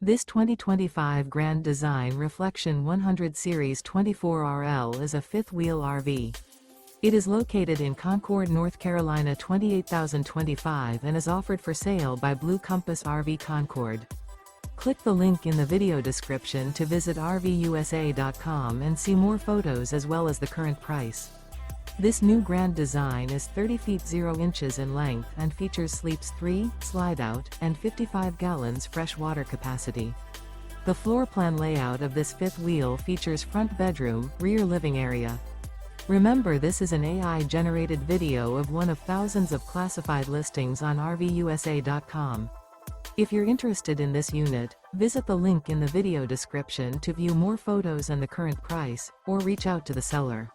This 2025 Grand Design Reflection 100 Series 24RL is a fifth-wheel RV. It is located in Concord, North Carolina 28025 and is offered for sale by Blue Compass RV Concord. Click the link in the video description to visit RVUSA.com and see more photos as well as the current price. This new Grand Design is 30 feet 0 inches in length and features sleeps 3, Slideout, and 55 gallons fresh water capacity. The floor plan layout of this fifth wheel features front bedroom, rear living area. Remember, this is an AI-generated video of one of thousands of classified listings on RVUSA.com. If you're interested in this unit, visit the link in the video description to view more photos and the current price, or reach out to the seller.